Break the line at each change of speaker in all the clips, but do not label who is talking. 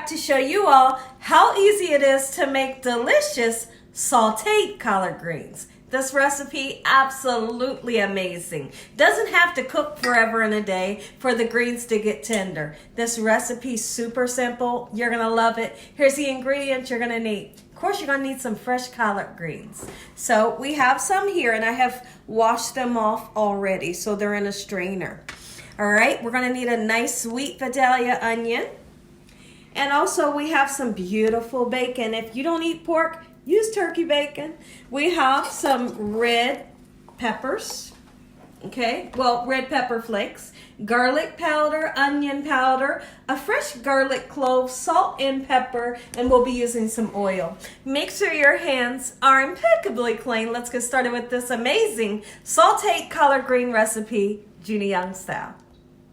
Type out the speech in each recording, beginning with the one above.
back to show you all how easy it is to make delicious sauteed collard greens. This recipe, absolutely amazing. Doesn't have to cook forever in a day for the greens to get tender. This recipe, super simple. You're gonna love it. Here's the ingredients you're gonna need. Of course, you're gonna need some fresh collard greens. So we have some here, and I have washed them off already, so they're in a strainer. All right, we're gonna need a nice sweet Vidalia onion. And also we have some beautiful bacon. If you don't eat pork, use turkey bacon. We have some red peppers, okay? Well, red pepper flakes, garlic powder, onion powder, a fresh garlic clove, salt and pepper, and we'll be using some oil. Make sure your hands are impeccably clean. Let's get started with this amazing sauteed collard green recipe, Gina Young style.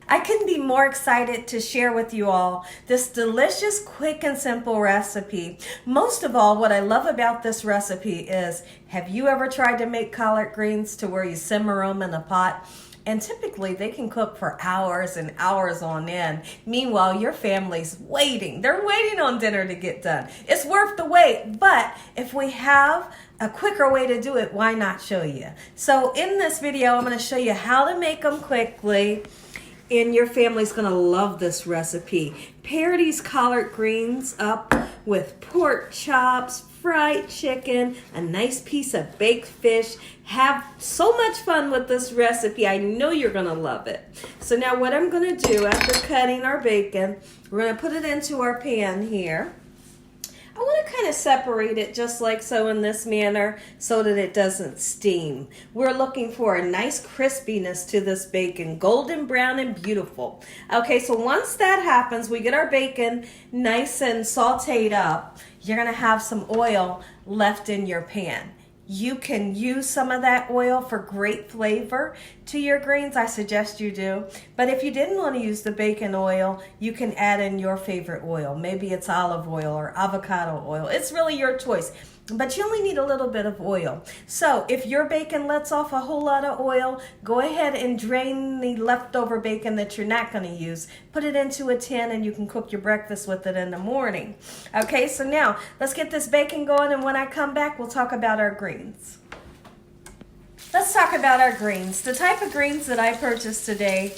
I couldn't be more excited to share with you all this delicious, quick, and simple recipe. Most of all, what I love about this recipe is, have you ever tried to make collard greens to where you simmer them in a pot? And typically they can cook for hours and hours on end. Meanwhile, your family's waiting. They're waiting on dinner to get done. It's worth the wait, but if we have a quicker way to do it, why not show you? So in this video, I'm gonna show you how to make them quickly. And your family's gonna love this recipe. Pair these collard greens up with pork chops, fried chicken, a nice piece of baked fish. Have so much fun with this recipe. I know you're gonna love it. So now what I'm gonna do after cutting our bacon, we're gonna put it into our pan here. I want to kind of separate it just like so in this manner so that it doesn't steam. We're looking for a nice crispiness to this bacon, golden brown and beautiful. Okay, so once that happens, we get our bacon nice and sauteed up. You're going to have some oil left in your pan. You can use some of that oil for great flavor to your greens. I suggest you do. But if you didn't want to use the bacon oil, you can add in your favorite oil. Maybe it's olive oil or avocado oil. It's really your choice. But you only need a little bit of oil. So if your bacon lets off a whole lot of oil, go ahead and drain the leftover bacon that you're not going to use. Put it into a tin and you can cook your breakfast with it in the morning. Okay, so now let's get this bacon going, and when I come back, we'll talk about our greens. Let's talk about our greens. The type of greens that I purchased today,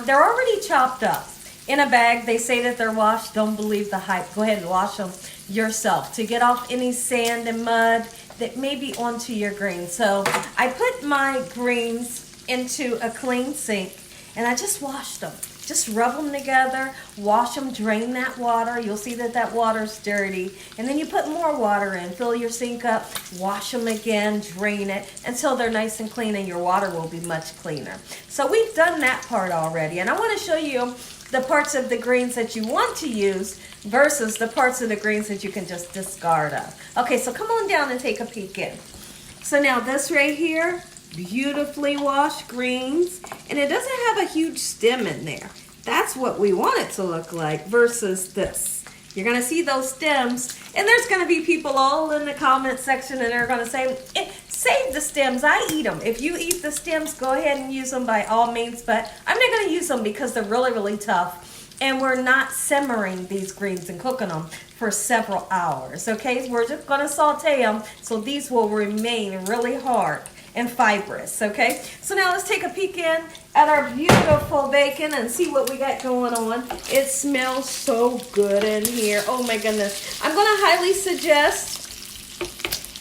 they're already chopped up in a bag. They say that they're washed. Don't believe the hype. Go ahead and wash them yourself to get off any sand and mud that may be onto your greens. So I put my greens into a clean sink and I just washed them. Just rub them together, wash them, drain that water. You'll see that that water's dirty. And then you put more water in, fill your sink up, wash them again, drain it until they're nice and clean, and your water will be much cleaner. So we've done that part already. And I want to show you the parts of the greens that you want to use versus the parts of the greens that you can just discard of. Okay, so come on down and take a peek in. So now this right here, beautifully washed greens, and it doesn't have a huge stem in there. That's what we want it to look like versus this. You're gonna see those stems, and there's gonna be people all in the comment section and they're gonna say, save the stems, I eat them. If you eat the stems, go ahead and use them by all means, but I'm not gonna use them because they're really, really tough. And we're not simmering these greens and cooking them for several hours, okay? We're just gonna saute them so these will remain really hard and fibrous, okay? So now let's take a peek in at our beautiful bacon and see what we got going on. It smells so good in here. Oh my goodness. I'm gonna highly suggest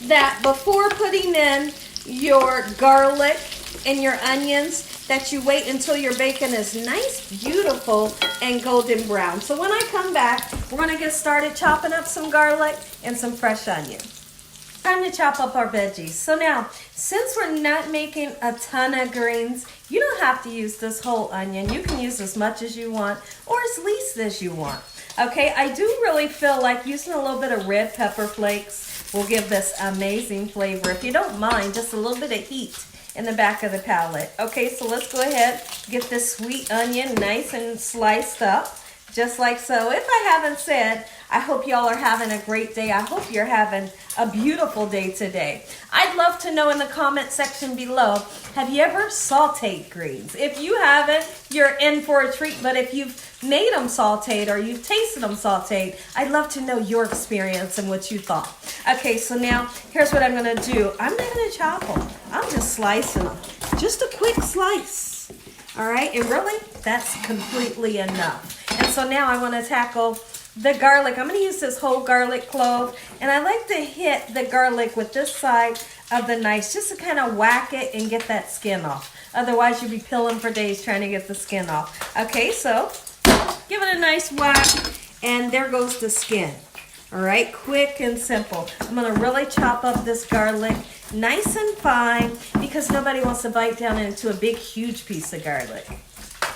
that before putting in your garlic and your onions, that you wait until your bacon is nice, beautiful, and golden brown. So when I come back, we're gonna get started chopping up some garlic and some fresh onion. Time to chop up our veggies. So now, since we're not making a ton of greens, you don't have to use this whole onion. You can use as much as you want or as least as you want. Okay, I do really feel like using a little bit of red pepper flakes will give this amazing flavor. If you don't mind, just a little bit of heat in the back of the palate. Okay, so let's go ahead, get this sweet onion nice and sliced up. just like so. If I haven't said, I hope y'all are having a great day. I hope you're having a beautiful day today. I'd love to know in the comment section below, have you ever sauteed greens? If you haven't, you're in for a treat. But if you've made them sauteed or you've tasted them sauteed, I'd love to know your experience and what you thought. Okay, so now here's what I'm gonna do. I'm not gonna chop them. I'm just slicing them. Just a quick slice. All right, and really, that's completely enough. And so now I want to tackle the garlic. I'm going to use this whole garlic clove, and I like to hit the garlic with this side of the knife just to kind of whack it and get that skin off. Otherwise, you'll be peeling for days trying to get the skin off. Okay, so give it a nice whack, and there goes the skin. All right, quick and simple. I'm going to really chop up this garlic nice and fine because nobody wants to bite down into a big, huge piece of garlic.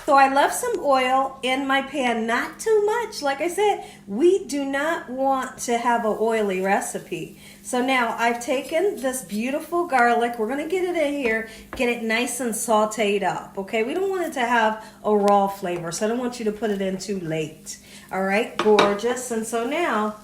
So I left some oil in my pan, not too much. Like I said, we do not want to have an oily recipe. So now I've taken this beautiful garlic. We're going to get it in here, get it nice and sauteed up, okay? We don't want it to have a raw flavor, so I don't want you to put it in too late. All right, gorgeous. And so now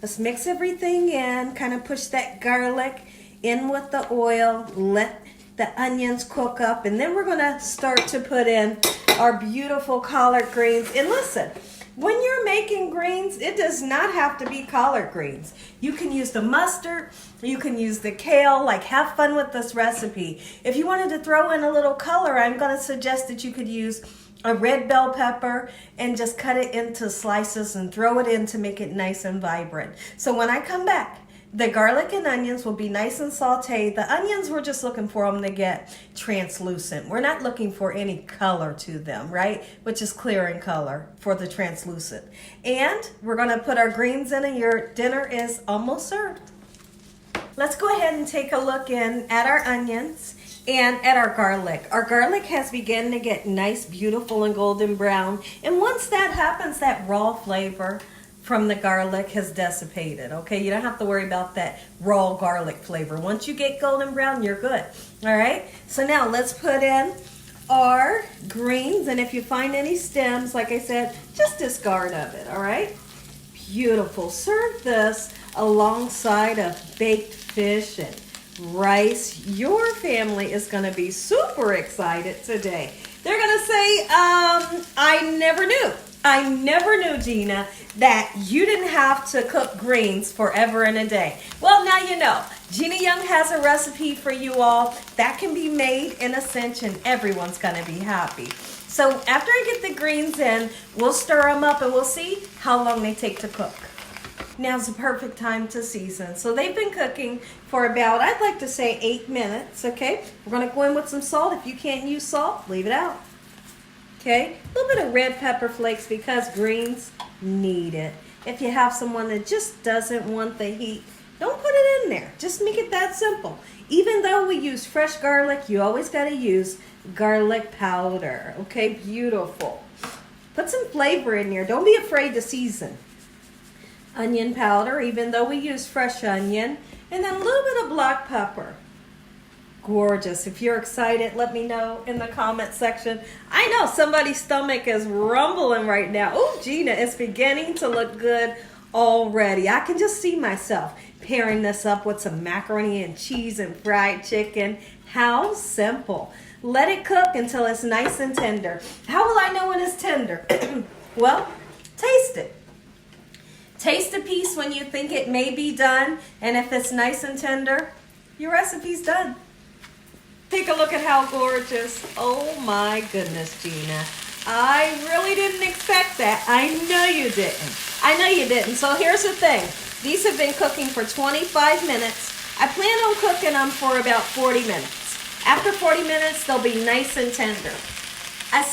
let's mix everything in, kind of push that garlic in with the oil, let the onions cook up, and then we're going to start to put in our beautiful collard greens. And listen, when you're making greens, it does not have to be collard greens. You can use the mustard, you can use the kale, like have fun with this recipe. If you wanted to throw in a little color, I'm going to suggest that you could use a red bell pepper and just cut it into slices and throw it in to make it nice and vibrant. So when I come back, the garlic and onions will be nice and sauteed. The onions, we're just looking for them to get translucent. We're not looking for any color to them, right? Which is clear in color for the translucent. And we're going to put our greens in, and your dinner is almost served. Let's go ahead and take a look in at our onions and at our garlic. Our garlic has begun to get nice, beautiful, and golden brown. And once that happens, that raw flavor from the garlic has dissipated, okay? You don't have to worry about that raw garlic flavor. Once you get golden brown, you're good, all right? So now let's put in our greens, and if you find any stems, like I said, just discard of it, all right? Beautiful. Serve this alongside of baked fish and rice. Your family is gonna be super excited today. They're gonna say, I never knew, Gina, that you didn't have to cook greens forever and a day. Well, now you know. Gina Young has a recipe for you all that can be made in a cinch, and everyone's gonna be happy. So after I get the greens in, we'll stir them up and we'll see how long they take to cook. Now's the perfect time to season. So they've been cooking for about, I'd like to say 8 minutes, okay? We're gonna go in with some salt. If you can't use salt, leave it out. Okay, a little bit of red pepper flakes because greens need it. If you have someone that just doesn't want the heat, don't put it in there. Just make it that simple. Even though we use fresh garlic, you always got to use garlic powder. Okay, beautiful. Put some flavor in there. Don't be afraid to season. Onion powder, even though we use fresh onion, and then a little bit of black pepper. Gorgeous. If you're excited, let me know in the comment section. I know somebody's stomach is rumbling right now. Oh, Gina, it's beginning to look good already. I can just see myself pairing this up with some macaroni and cheese and fried chicken. How simple. Let it cook until it's nice and tender. How will I know when it's tender? Well, taste it. Taste a piece when you think it may be done, and if it's nice and tender, your recipe's done. Take a look at how gorgeous. Oh my goodness, Gina. I really didn't expect that. I know you didn't. So here's the thing. These have been cooking for 25 minutes. I plan on cooking them for about 40 minutes. After 40 minutes, they'll be nice and tender. I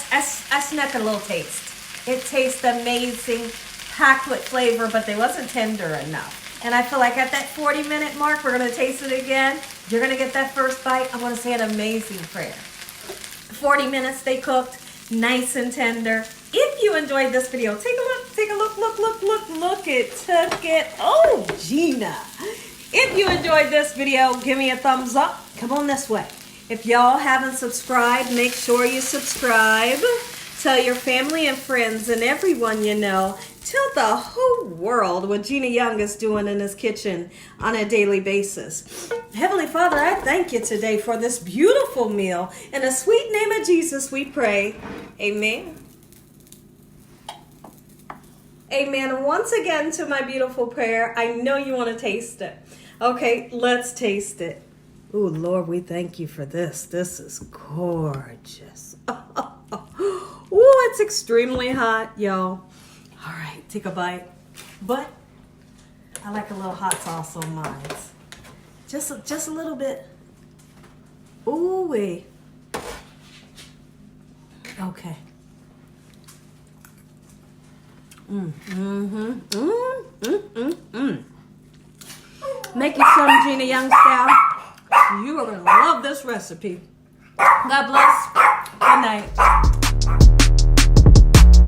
snuck a little taste. It tastes amazing, packed with flavor, but they wasn't tender enough. And I feel like at that 40-minute mark, we're going to taste it again. You're going to get that first bite. I want to say an amazing prayer. 40 minutes they cooked, nice and tender. If you enjoyed this video, take a look. It took it. Oh, Gina. If you enjoyed this video, give me a thumbs up. Come on this way. If y'all haven't subscribed, make sure you subscribe. Tell your family and friends and everyone you know. Tell the whole world what Gina Young is doing in his kitchen on a daily basis. Heavenly Father, I thank you today for this beautiful meal. In the sweet name of Jesus, we pray. Amen. Amen. Once again to my beautiful prayer. I know you want to taste it. Okay, let's taste it. Ooh, Lord, we thank you for this. This is gorgeous. Ooh, it's extremely hot, y'all. All right, take a bite. But I like a little hot sauce on mine. Just a little bit. Ooh, wee. Okay. Make it some Gina Young style. You are going to love this recipe. God bless.